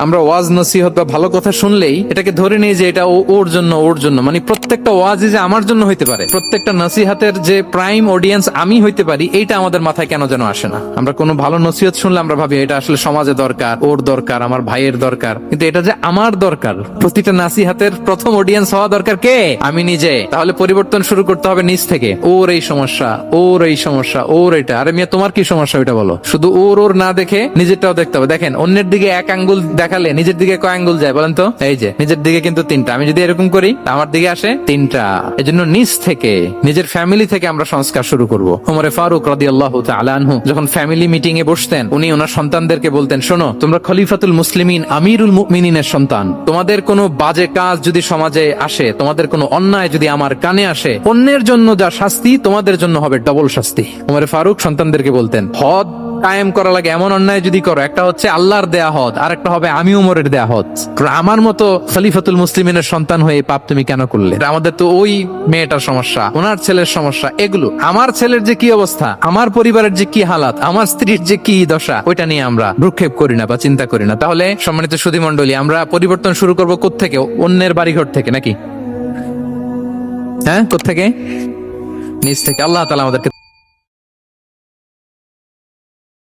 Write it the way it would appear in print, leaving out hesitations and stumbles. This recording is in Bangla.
আমরা ওয়াজ নসিহত বা ভালো কথা শুনলেই এটাকে ধরে নিই যে এটা ওর জন্য ওর জন্য, মানে প্রত্যেকটা ওয়াজই যে আমার জন্য হইতে পারে, প্রত্যেকটা নসিহতের যে প্রাইম অডিয়েন্স আমি হইতে পারি, এইটা আমাদের মাথায় কেন যেন আসে না। আমরা কোনো ভালো নসিহত শুনলে আমরা ভাবি এটা আসলে সমাজে দরকার, ওর দরকার, আমার ভাইয়ের দরকার, কিন্তু এটা যে আমার দরকার, প্রতিটা নাসিহাতের প্রথম অডিয়েন্স হওয়া দরকার কে? আমি নিজে। তাহলে পরিবর্তন শুরু করতে হবে নিজ থেকে। ওর এই সমস্যা, ওর এই সমস্যা, ওর এটা। আরে মিয়া, তোমার কি সমস্যা ওইটা বলো। শুধু ওর ওর না দেখে নিজেরটাও দেখতে হবে। দেখেন, অন্যের দিকে এক আঙ্গুল দেখালে নিজের দিকে কয় আঙ্গুল যায় বলেন তো? এই যে নিজের দিকে কিন্তু তিনটা। আমি যদি এরকম করি আমার দিকে আসে তিনটা। এজন্য নিজ থেকে, নিজের ফ্যামিলি থেকে আমরা সংস্কার শুরু করব। ওমরে ফারুক রাদিয়াল্লাহু তাআলা আনহু যখন ফ্যামিলি মিটিং এ বসতেন, উনি ওনার সন্তানদেরকে বলতেন, শোনো, তোমরা খলিফাতুল মুসলিমিন, আমিরুল মুমিনিনের সন্তান। তোমাদের কোনো বাজে কাজ যদি সমাজে আসে, তোমাদের কোনো অন্যায় যদি আমার কানে আসে, অন্যের জন্য যা শাস্তি তোমাদের জন্য হবে ডবল শাস্তি। ওমরে ফারুক সন্তানদেরকে বলতেন, হদ কায়েম করা লাগে এমন অন্যায় যদি করো, একটা হচ্ছে আল্লাহর দেয়া হদ, আর একটা হবে আমি উমরের দেয়া হদ। আমার মতো খলিফাতুল মুসলিমিনের সন্তান হয়ে পাপ তুমি কেন করলে? আমাদের তো ওই মেয়েটার সমস্যা, ওনার ছেলের সমস্যা, এগুলো আমার ছেলের যে কি অবস্থা, আমার পরিবারের যে কি হালাত, আমার স্ত্রীর যে কি দশা, ওইটা নিয়ে আমরা ভ্রুক্ষেপ করি না বা চিন্তা করি না। তাহলে সম্মানিত সুধী মণ্ডলী, আমরা পরিবর্তন শুরু করবো কোত্থেকে? অন্যের বাড়িঘর থেকে নাকি? হ্যাঁ, কোত্থেকে? নিজ থেকে। আল্লাহ তাআলা আমাদেরকে